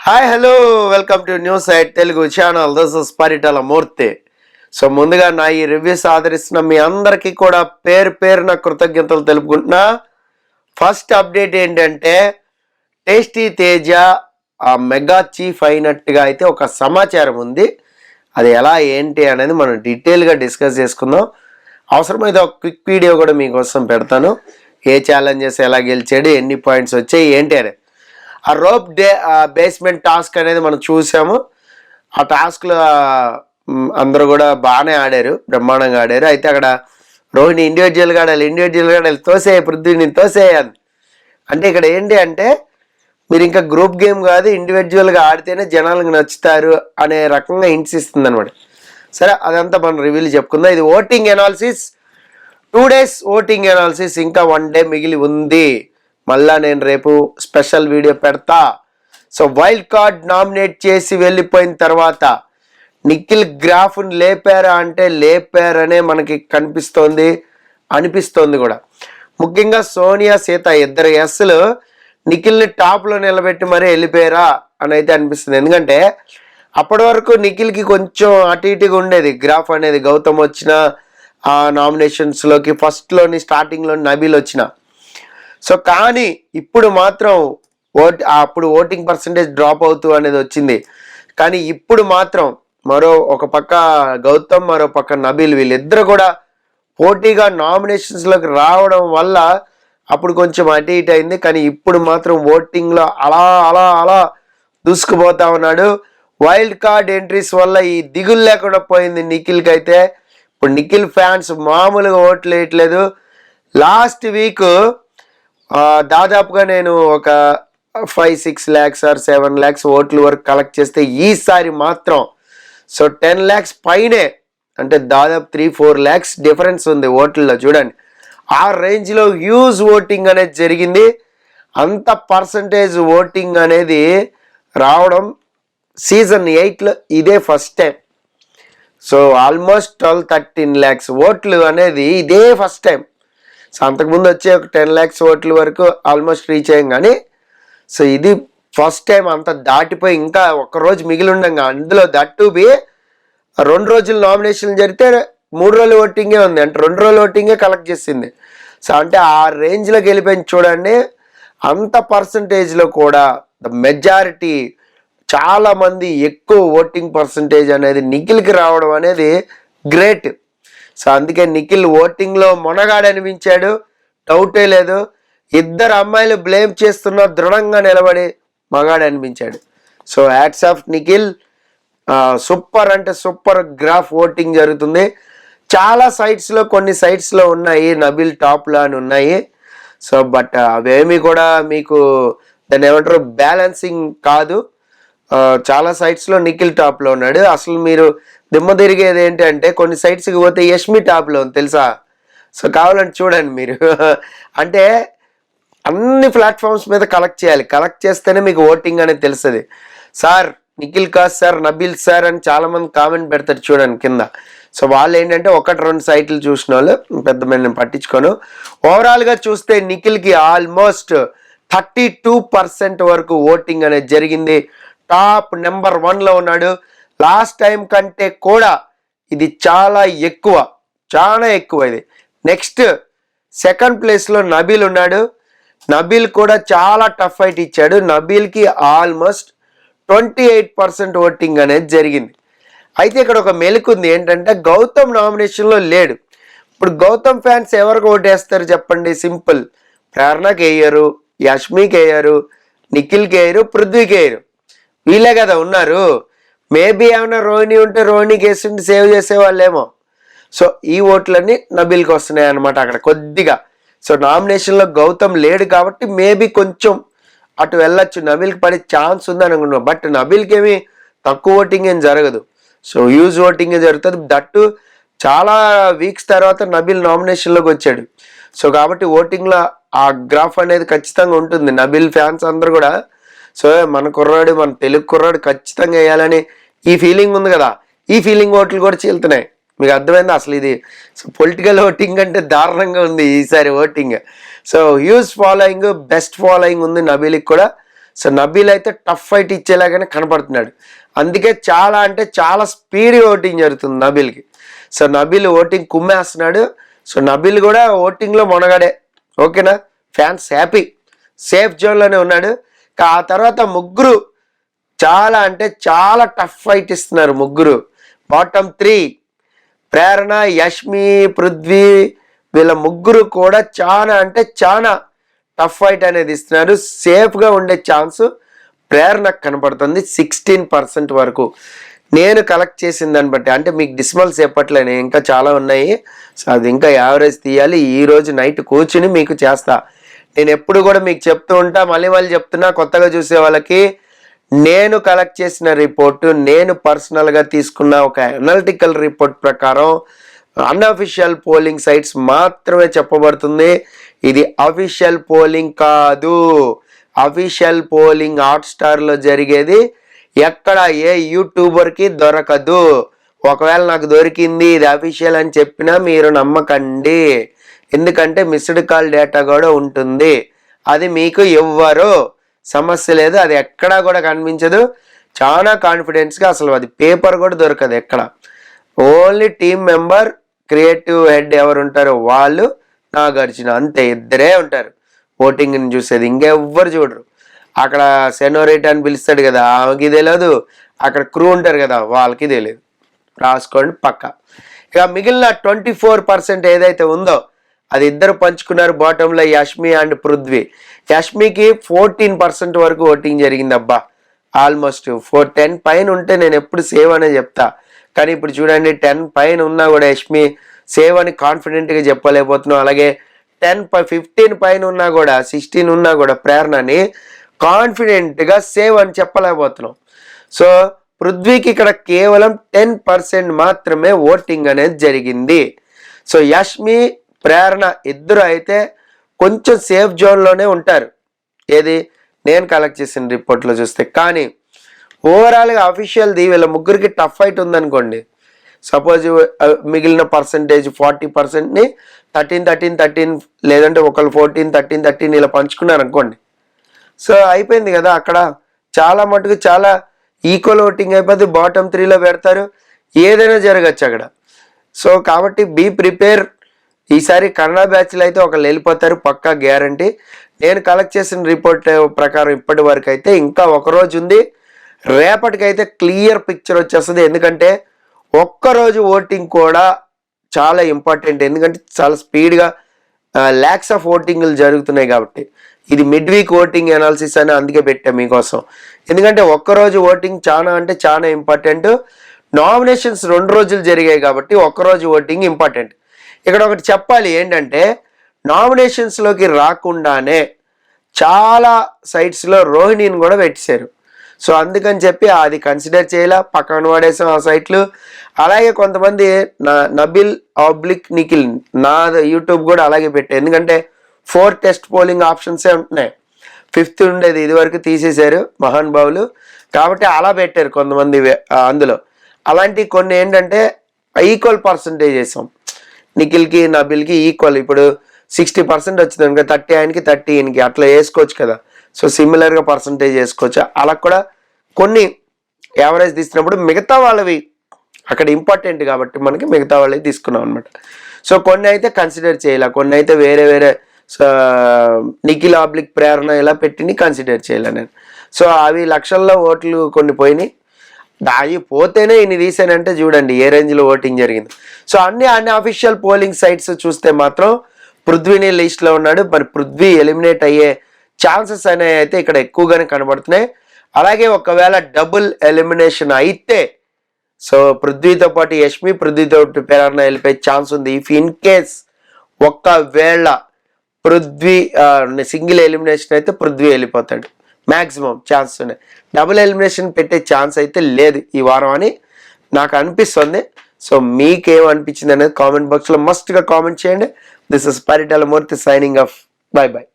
Hi hello welcome to news site Telugu channel. This is Paritala Murthy. So ముందుగా నా ఈ reviews ఆదరిస్తున్న మీ అందరికీ కూడా పేరు పేరున కృతజ్ఞతలు తెలుపుకుంటున్నా. ఫస్ట్ అప్డేట్ ఏంటంటే టేస్టీ తేజ ఆ మెగా చీఫ్ అయినట్టుగా అయితే ఒక సమాచారం ఉంది. అది ఎలా ఏంటి అనేది మనం డీటెయిల్గా డిస్కస్ చేసుకుందాం. అవసరమైతే ఒక క్విక్ వీడియో కూడా మీకోసం పెడతాను. ఏ ఛాలెంజెస్ ఎలా గెలిచాడు, ఎన్ని పాయింట్స్ వచ్చాయి ఏంటి అనేది. ఆ రోప్ బేస్మెంట్ టాస్క్ అనేది మనం చూసాము. ఆ టాస్క్లో అందరూ కూడా బాగానే ఆడారు, బ్రహ్మాండంగా ఆడారు. అయితే అక్కడ రోహిణి ఇండివిజువల్గా ఆడాలి తోసే పృథ్వీని తోసేయాలి. అంటే ఇక్కడ ఏంటి అంటే మీరు ఇంకా గ్రూప్ గేమ్ కాదు, ఇండివిజువల్గా ఆడితేనే జనాలకు నచ్చుతారు అనే రకంగా హింట్స్ ఇస్తుంది అనమాట. సరే, అదంతా మనం రివ్యూలు చెప్పుకుందాం. ఇది voting analysis, 2 days voting analysis, ఇంకా 1 day మిగిలి ఉంది. మళ్ళా నేను రేపు స్పెషల్ వీడియో పెడతా. సో వైల్డ్ కార్డ్ నామినేట్ చేసి వెళ్ళిపోయిన తర్వాత నిఖిల్ గ్రాఫ్ని లేపారా అంటే లేపారనే మనకి అనిపిస్తోంది కూడా. ముఖ్యంగా సోనియా సీత ఇద్దరు ఎస్లు నిఖిల్ని టాప్లో నిలబెట్టి మరీ వెళ్ళిపోయారా అని అయితే అనిపిస్తుంది. ఎందుకంటే అప్పటి వరకు నిఖిల్కి కొంచెం అటు ఇటుగా ఉండేది గ్రాఫ్ అనేది. గౌతమ్ వచ్చిన ఆ నామినేషన్స్లోకి ఫస్ట్లోని స్టార్టింగ్లో నబీల్ వచ్చిన. సో కానీ ఇప్పుడు మాత్రం అప్పుడు ఓటింగ్ పర్సంటేజ్ డ్రాప్ అవుతూ అనేది వచ్చింది. కానీ ఇప్పుడు మాత్రం ఒక పక్క గౌతమ్, మరో పక్క నబీల్, వీళ్ళిద్దరు కూడా పోటీగా నామినేషన్స్లోకి రావడం వల్ల అప్పుడు కొంచెం అటు ఇటు అయింది. కానీ ఇప్పుడు మాత్రం ఓటింగ్లో అలా అలా అలా దూసుకుపోతా ఉన్నాడు. వైల్డ్ కార్డ్ ఎంట్రీస్ వల్ల ఈ దిగులు లేకుండా పోయింది నిఖిల్కి. అయితే ఇప్పుడు నిఖిల్ ఫ్యాన్స్ మామూలుగా ఓట్లు వేయట్లేదు. లాస్ట్ వీక్ దాదాపుగా నేను ఒక 5-6 lakhs or 7 lakhs ఓట్లు వరకు కలెక్ట్ చేస్తే ఈసారి మాత్రం 10 lakhs పైనే, అంటే దాదాపు 3-4 lakhs డిఫరెన్స్ ఉంది ఓట్లలో. చూడండి, ఆ రేంజ్లో హ్యూజ్ ఓటింగ్ అనేది జరిగింది. అంత పర్సంటేజ్ ఓటింగ్ అనేది రావడం సీజన్ 8లో ఇదే first time. So almost 12-13 lakhs ఓట్లు అనేది ఇదే ఫస్ట్ టైం. సో అంతకుముందు వచ్చే ఒక 10 lakhs ఓట్ల వరకు ఆల్మోస్ట్ రీచ్ అయ్యాం. కానీ సో ఇది ఫస్ట్ టైం అంత దాటిపోయి ఇంకా ఒక్కరోజు మిగిలి ఉండంగా, అందులో దట్టు బి 2 రోజులు నామినేషన్లు జరిగితే 3 రోజులు ఓటింగే ఉంది, అంటే 2 రోజులు ఓటింగే కలెక్ట్ చేసింది. సో అంటే ఆ రేంజ్లోకి వెళ్ళిపోయింది. చూడండి, అంత పర్సంటేజ్లో కూడా ద మెజారిటీ, చాలామంది ఎక్కువ ఓటింగ్ పర్సంటేజ్ అనేది నిఖిల్కి రావడం అనేది గ్రేట్. సో అందుకే నిఖిల్ ఓటింగ్లో మొనగాడనిపించాడు, డౌటే లేదు. ఇద్దరు అమ్మాయిలు బ్లేమ్ చేస్తున్నా దృఢంగా నిలబడి మగాడనిపించాడు. So hats off Nikhil. Super అంటే సూపర్ గ్రాఫ్ ఓటింగ్ జరుగుతుంది. చాలా సైట్స్లో, కొన్ని సైట్స్లో ఉన్నాయి నబీల్ టాప్లో అని ఉన్నాయి. సో బట్ అవేమి కూడా మీకు దాన్ని ఏమంటారు బ్యాలెన్సింగ్ కాదు. చాలా సైట్స్లో నిఖిల్ టాప్లో ఉన్నాడు. అసలు మీరు దిమ్మ తిరిగేది ఏంటంటే కొన్ని సైట్స్కి పోతే యష్మి టాప్లో ఉంది తెలుసా. సో కావాలంటే చూడండి మీరు. అంటే అన్ని ప్లాట్ఫామ్స్ మీద కలెక్ట్ చేయాలి, కలెక్ట్ చేస్తేనే మీకు ఓటింగ్ అనేది తెలుస్తుంది. సార్ నిఖిల్ కాదు సార్, నబీల్ సార్ అని చాలామంది కామెంట్ పెడతారు చూడండి కింద. సో వాళ్ళు ఏంటంటే 1-2 సైట్లు చూసిన వాళ్ళు, పెద్ద మీద నేను పట్టించుకోను. ఓవరాల్గా చూస్తే నిఖిల్కి ఆల్మోస్ట్ 32% వరకు ఓటింగ్ అనేది జరిగింది. టాప్ నెంబర్ 1లో ఉన్నాడు. లాస్ట్ టైం కంటే కూడా ఇది చాలా ఎక్కువ ఇది. నెక్స్ట్ సెకండ్ ప్లేస్లో నబీల్ ఉన్నాడు. నబీల్ కూడా చాలా టఫ్ ఫైట్ ఇచ్చాడు. నబీల్కి ఆల్మోస్ట్ 28% ఓటింగ్ అనేది జరిగింది. అయితే ఇక్కడ ఒక మెలుకుంది ఏంటంటే గౌతమ్ నామినేషన్లో లేడు. ఇప్పుడు గౌతమ్ ఫ్యాన్స్ ఎవరికి ఓటేస్తారు చెప్పండి? సింపుల్, ప్రేరణకి వేయరు, యష్మికి వేయరు, నిఖిల్కి వేయరు, పృథ్వీకి వేయరు. వీళ్ళే కదా ఉన్నారు. మేబీ ఏమైనా రోహిణి ఉంటే రోహిణికి వేస్తుంటే సేవ్ చేసేవాళ్ళేమో. సో ఈ ఓట్లన్నీ నబీల్కి వస్తున్నాయి అనమాట అక్కడ కొద్దిగా. సో నామినేషన్లో గౌతమ్ లేడు కాబట్టి మేబీ కొంచెం అటు వెళ్ళొచ్చు, నబీల్కి పడే ఛాన్స్ ఉంది అనుకున్నాం. బట్ నబీల్కి ఏమి తక్కువ ఓటింగ్ ఏం జరగదు. సో హ్యూజ్ ఓటింగ్ జరుగుతుంది. దట్టు చాలా వీక్స్ తర్వాత నబీల్ నామినేషన్లోకి వచ్చాడు. సో కాబట్టి ఓటింగ్లో ఆ గ్రాఫ్ అనేది ఖచ్చితంగా ఉంటుంది. నబీల్ ఫ్యాన్స్ అందరూ కూడా సో మన కుర్రాడు, మన తెలుగు కుర్రాడు ఖచ్చితంగా వేయాలని ఈ ఫీలింగ్ ఉంది కదా. ఈ ఫీలింగ్ ఓట్లు కూడా చీలుతున్నాయి. మీకు అర్థమైంది? అసలు ఇది పొలిటికల్ ఓటింగ్ అంటే దారుణంగా ఉంది ఈసారి voting. So huge following, best following ఉంది నబీల్కి కూడా. సో నబీల్ అయితే టఫ్ ఫైట్ ఇచ్చేలాగానే కనపడుతున్నాడు. అందుకే చాలా అంటే చాలా స్పీడ్ ఓటింగ్ జరుగుతుంది నబీల్కి. సో నబీల్ ఓటింగ్ కుమ్మేస్తున్నాడు. సో నబీల్ కూడా ఓటింగ్లో మొనగాడే. ఓకేనా, ఫ్యాన్స్ హ్యాపీ, సేఫ్ జోన్లోనే ఉన్నాడు. ఆ తర్వాత ముగ్గురు చాలా అంటే చాలా టఫ్ ఫైట్ ఇస్తున్నారు. ముగ్గురు బాటమ్ 3 ప్రేరణ, యష్మి, పృథ్వీ, వీళ్ళ ముగ్గురు కూడా చాలా అంటే చాలా టఫ్ ఫైట్ అనేది ఇస్తున్నారు. సేఫ్గా ఉండే ఛాన్స్ ప్రేరణకు కనపడుతుంది 16% వరకు. నేను కలెక్ట్ చేసిన దాన్ని బట్టి, అంటే మీకు డిస్మల్స్ చెప్పట్లేను, ఇంకా చాలా ఉన్నాయి. సో అది ఇంకా యావరేజ్ తీయాలి. ఈరోజు నైట్ కూర్చుని మీకు చేస్తా. నేను ఎప్పుడు కూడా మీకు చెప్తూ ఉంటా, మళ్ళీ చెప్తున్నా కొత్తగా చూసే వాళ్ళకి. నేను కలెక్ట్ చేసిన రిపోర్టు, నేను పర్సనల్గా తీసుకున్న ఒక అనలిటికల్ రిపోర్ట్ ప్రకారం అన్అఫిషియల్ పోలింగ్ సైట్స్ మాత్రమే చెప్పబడుతుంది. ఇది అఫీషియల్ పోలింగ్ కాదు. అఫీషియల్ పోలింగ్ హాట్‌స్టార్లో జరిగేది ఎక్కడ ఏ యూట్యూబర్కి దొరకదు. ఒకవేళ నాకు దొరికింది ఇది అఫీషియల్ అని చెప్పినా మీరు నమ్మకండి. ఎందుకంటే మిస్డ్ కాల్ డేటా కూడా ఉంటుంది. అది మీకు ఇవ్వరు, సమస్య లేదు. అది ఎక్కడా కూడా కనిపించదు. చాలా కాన్ఫిడెన్స్గా, అసలు అది పేపర్ కూడా దొరకదు ఎక్కడ. Only team member, creative head ఎవరు ఉంటారో వాళ్ళు, నాగార్జున, అంతే, ఇద్దరే ఉంటారు ఓటింగ్ని చూసేది. ఇంకెవ్వరు చూడరు. అక్కడ సెనోరేట్ అని పిలుస్తాడు కదా, ఆమెకి తెలియదు. అక్కడ క్రూ ఉంటారు కదా, వాళ్ళకి తెలియదు. రాసుకోండి పక్క. ఇక మిగిలిన 24% ఏదైతే ఉందో అది ఇద్దరు పంచుకున్నారు. బాటంలో యష్మి అండ్ పృథ్వీ. యష్మికి 14% వరకు ఓటింగ్ జరిగింది. అబ్బా, ఆల్మోస్ట్ 10 పైన ఉంటే నేను ఎప్పుడు సేవ్ అనే చెప్తా. కానీ ఇప్పుడు చూడండి 10 పైన ఉన్నా కూడా యష్మి సేవ్ అని కాన్ఫిడెంట్గా చెప్పలేకపోతున్నాం. అలాగే 15 పైన ఉన్నా కూడా, 16 ఉన్నా కూడా ప్రేరణని కాన్ఫిడెంట్గా సేవ్ అని చెప్పలేకపోతున్నాం. సో పృథ్వీకి ఇక్కడ కేవలం 10% మాత్రమే ఓటింగ్ అనేది జరిగింది. సో యష్మి, ప్రేరణ ఇద్దరు అయితే కొంచెం సేఫ్ జోన్లోనే ఉంటారు. ఏది నేను కలెక్ట్ చేసిన రిపోర్ట్లో చూస్తే. కానీ ఓవరాల్గా అఫీషియల్ది వీళ్ళ ముగ్గురికి టఫ్ ఫైట్ ఉందనుకోండి. సపోజ్ మిగిలిన పర్సంటేజ్ 40%ని 13 లేదంటే ఒకళ్ళు 14, 13 ఇలా పంచుకున్నారు అనుకోండి. సో అయిపోయింది కదా. అక్కడ చాలా మటుకు చాలా ఈక్వల్ ఓటింగ్ అయిపోతుంది. బాటమ్ 3లో పెడతారు, ఏదైనా జరగచ్చు అక్కడ. సో కాబట్టి బీ ప్రిపేర్. ఈసారి కన్నడ బ్యాచ్లో అయితే ఒకళ్ళు వెళ్ళిపోతారు పక్కా గ్యారంటీ. నేను కలెక్ట్ చేసిన రిపోర్ట్ ప్రకారం ఇప్పటి వరకు అయితే ఇంకా ఒకరోజు ఉంది. రేపటికైతే క్లియర్ పిక్చర్ వచ్చేస్తుంది. ఎందుకంటే ఒక్కరోజు ఓటింగ్ కూడా చాలా ఇంపార్టెంట్. ఎందుకంటే చాలా స్పీడ్గా ల్యాక్స్ ఆఫ్ ఓటింగ్లు జరుగుతున్నాయి కాబట్టి. ఇది మిడ్ వీక్ ఓటింగ్ అనాలిసిస్ అని అందుకే పెట్టా మీకోసం. ఎందుకంటే ఒక్కరోజు ఓటింగ్ చాలా అంటే చాలా ఇంపార్టెంట్. నామినేషన్స్ 2 రోజులు జరిగాయి కాబట్టి ఒక్కరోజు ఓటింగ్ ఇంపార్టెంట్. ఇక్కడ ఒకటి చెప్పాలి ఏంటంటే, నామినేషన్స్లోకి రాకుండానే చాలా సైట్స్లో రోహిణిని కూడా పెట్టేశారు. సో అందుకని చెప్పి అది కన్సిడర్ చేయాల, పక్కన పడేసాం ఆ సైట్లు. అలాగే కొంతమంది నబిల్ ఆబ్లిక్ నిఖిల్, నా యూట్యూబ్ కూడా అలాగే పెట్టారు. ఎందుకంటే 4 టెస్ట్ పోలింగ్ ఆప్షన్సే ఉంటున్నాయి. 5th ఉండేది, ఇది వరకు తీసేశారు మహానుభావులు. కాబట్టి అలా పెట్టారు కొంతమంది అందులో. అలాంటి కొన్ని ఏంటంటే ఈక్వల్ పర్సంటేజ్ వేసాం. నిఖిల్కి నబిల్కి ఈక్వల్. ఇప్పుడు 60% వచ్చింది అనుకో, 30 ఆయనకి 30 ఈయనకి, అట్లా వేసుకోవచ్చు కదా. సో సిమిలర్గా పర్సంటేజ్ వేసుకోవచ్చు. అలా కూడా కొన్ని యావరేజ్ తీసుకున్నప్పుడు మిగతా వాళ్ళవి అక్కడ ఇంపార్టెంట్ కాబట్టి మనకి మిగతా వాళ్ళవి తీసుకున్నాం అనమాట. సో కొన్ని అయితే కన్సిడర్ చేయాలి, కొన్ని అయితే వేరే నిఖిల్ ఆబ్లిక్ ప్రేరణ ఇలా పెట్టిని కన్సిడర్ చేయాలి నేను. సో అవి లక్షల్లో ఓట్లు కొన్ని పోయినాయి. అవి పోతేనే ఇన్ని తీసానంటే చూడండి ఏ రేంజ్లో ఓటింగ్ జరిగింది. సో అన్ని అఫీషియల్ పోలింగ్ సైట్స్ చూస్తే మాత్రం పృథ్వీని లిస్ట్లో ఉన్నాడు. మరి పృథ్వీ ఎలిమినేట్ అయ్యే ఛాన్సెస్ అనేవి అయితే ఇక్కడ ఎక్కువగానే కనబడుతున్నాయి. అలాగే ఒకవేళ డబుల్ ఎలిమినేషన్ అయితే సో పృథ్వీతో పాటు యష్మి, పృథ్వీతో ప్రేరణ వెళ్ళిపోయే ఛాన్స్ ఉంది. ఇఫ్ ఇన్ కేస్ ఒకవేళ పృథ్వీ సింగిల్ ఎలిమినేషన్ అయితే పృథ్వీ వెళ్ళిపోతాడు. మ్యాక్సిమం ఛాన్స్ ఉన్నాయి. డబుల్ ఎలిమినేషన్ పెట్టే ఛాన్స్ అయితే లేదు ఈ వారం అని నాకు అనిపిస్తుంది. సో మీకేమనిపించింది అనేది కామెంట్ బాక్స్లో మస్ట్గా కామెంట్ చేయండి. This is Paritala Murthy signing off. By by.